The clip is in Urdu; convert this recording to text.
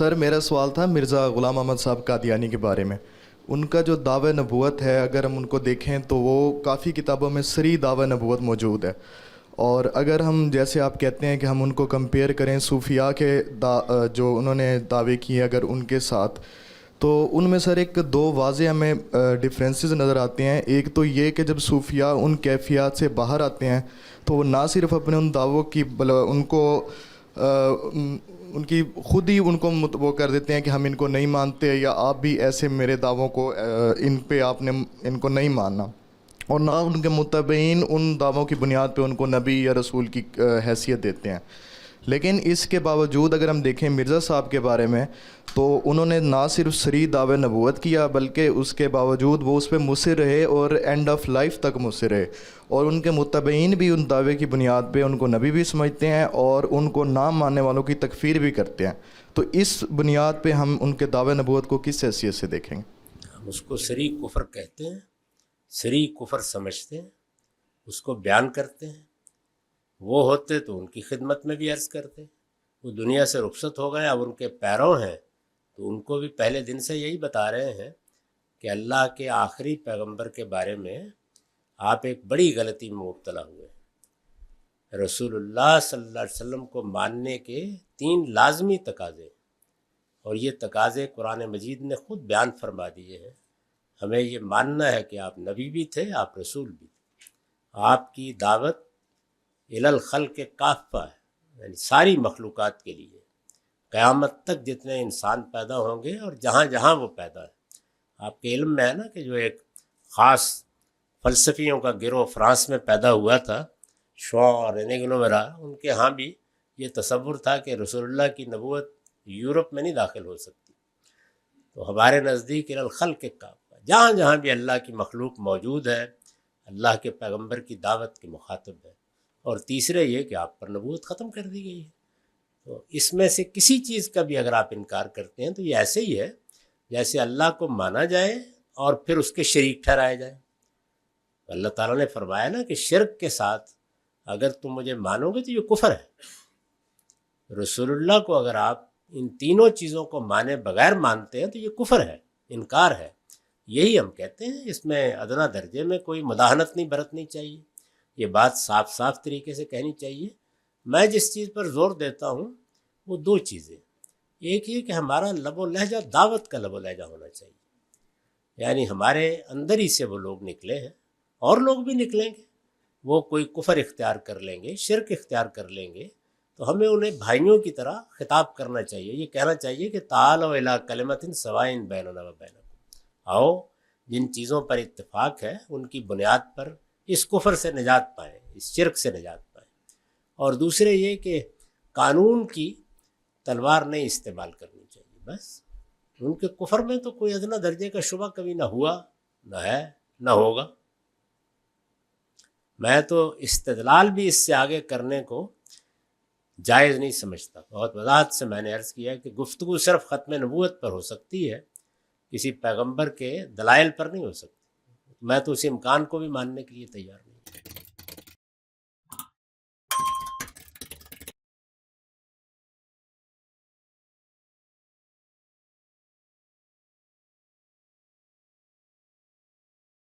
سر میرا سوال تھا مرزا غلام احمد صاحب قادیانی کے بارے میں. ان کا جو دعوی نبوت ہے اگر ہم ان کو دیکھیں تو وہ کافی کتابوں میں صریح دعوی نبوت موجود ہے. اور اگر ہم جیسے آپ کہتے ہیں کہ ہم ان کو کمپیئر کریں صوفیاء کے جو انہوں نے دعوے کیے اگر ان کے ساتھ، تو ان میں سر ایک دو واضح ہمیں ڈفرینسز نظر آتے ہیں. ایک تو یہ کہ جب صوفیاء ان کیفیات سے باہر آتے ہیں تو وہ نہ صرف اپنے ان دعووں کی ان کو ان کی خود ہی ان کو وہ کر دیتے ہیں کہ ہم ان کو نہیں مانتے، یا آپ بھی ایسے میرے دعووں کو ان پہ آپ نے ان کو نہیں ماننا، اور نہ ان کے متبعین ان دعووں کی بنیاد پہ ان کو نبی یا رسول کی حیثیت دیتے ہیں. لیکن اس کے باوجود اگر ہم دیکھیں مرزا صاحب کے بارے میں تو انہوں نے نہ صرف صریح دعوے نبوت کیا بلکہ اس کے باوجود وہ اس پہ مصر رہے اور اینڈ آف لائف تک مصر رہے، اور ان کے متبعین بھی ان دعوے کی بنیاد پہ ان کو نبی بھی سمجھتے ہیں اور ان کو نہ ماننے والوں کی تکفیر بھی کرتے ہیں. تو اس بنیاد پہ ہم ان کے دعوے نبوت کو کس حیثیت سے دیکھیں گے؟ ہم اس کو صریح کفر کہتے ہیں، صریح کفر سمجھتے ہیں، اس کو بیان کرتے ہیں. وہ ہوتے تو ان کی خدمت میں بھی عرض کرتے. وہ دنیا سے رخصت ہو گئے، اب ان کے پیروں ہیں تو ان کو بھی پہلے دن سے یہی بتا رہے ہیں کہ اللہ کے آخری پیغمبر کے بارے میں آپ ایک بڑی غلطی میں مبتلا ہوئے. رسول اللہ صلی اللہ علیہ وسلم کو ماننے کے 3 لازمی تقاضے، اور یہ تقاضے قرآن مجید نے خود بیان فرما دیے ہیں. ہمیں یہ ماننا ہے کہ آپ نبی بھی تھے، آپ رسول بھی تھے. آپ کی دعوت الی الخلق کافہ ہے، یعنی ساری مخلوقات کے لیے، قیامت تک جتنے انسان پیدا ہوں گے اور جہاں جہاں وہ پیدا ہے. آپ کے علم میں ہے نا کہ جو ایک خاص فلسفیوں کا گروہ فرانس میں پیدا ہوا تھا، شوا اور رینیگلو وغیرہ، ان کے ہاں بھی یہ تصور تھا کہ رسول اللہ کی نبوت یورپ میں نہیں داخل ہو سکتی. تو ہمارے نزدیک الی الخلق کافہ، جہاں جہاں بھی اللہ کی مخلوق موجود ہے اللہ کے پیغمبر کی دعوت کے مخاطب ہے. اور تیسرے یہ کہ آپ پر نبوت ختم کر دی گئی ہے. تو اس میں سے کسی چیز کا بھی اگر آپ انکار کرتے ہیں تو یہ ایسے ہی ہے جیسے اللہ کو مانا جائے اور پھر اس کے شریک ٹھہرائے جائے. اللہ تعالیٰ نے فرمایا نا کہ شرک کے ساتھ اگر تم مجھے مانو گے تو یہ کفر ہے. رسول اللہ کو اگر آپ ان تینوں چیزوں کو مانے بغیر مانتے ہیں تو یہ کفر ہے، انکار ہے. یہی ہم کہتے ہیں. اس میں ادنا درجے میں کوئی مداہنت نہیں برتنی چاہیے. یہ بات صاف صاف طریقے سے کہنی چاہیے. میں جس چیز پر زور دیتا ہوں وہ 2 چیزیں. ایک یہ کہ ہمارا لب و لہجہ دعوت کا لب و لہجہ ہونا چاہیے، یعنی ہمارے اندر ہی سے وہ لوگ نکلے ہیں، اور لوگ بھی نکلیں گے. وہ کوئی کفر اختیار کر لیں گے، شرک اختیار کر لیں گے، تو ہمیں انہیں بھائیوں کی طرح خطاب کرنا چاہیے. یہ کہنا چاہیے کہ تعالوا الی کلمۃ سواء بیننا و بینکم، آؤ جن چیزوں پر اتفاق ہے ان کی بنیاد پر اس کفر سے نجات پائیں، اس شرک سے نجات پائیں. اور دوسرے یہ کہ قانون کی تلوار نہیں استعمال کرنی چاہیے. بس ان کے کفر میں تو کوئی ادنا درجے کا شبہ کبھی نہ ہوا، نہ ہے، نہ ہوگا. میں تو استدلال بھی اس سے آگے کرنے کو جائز نہیں سمجھتا. بہت وضاحت سے میں نے عرض کیا کہ گفتگو صرف ختم نبوت پر ہو سکتی ہے، کسی پیغمبر کے دلائل پر نہیں ہو سکتی. میں تو اس امکان کو بھی ماننے کے لیے تیار نہیں.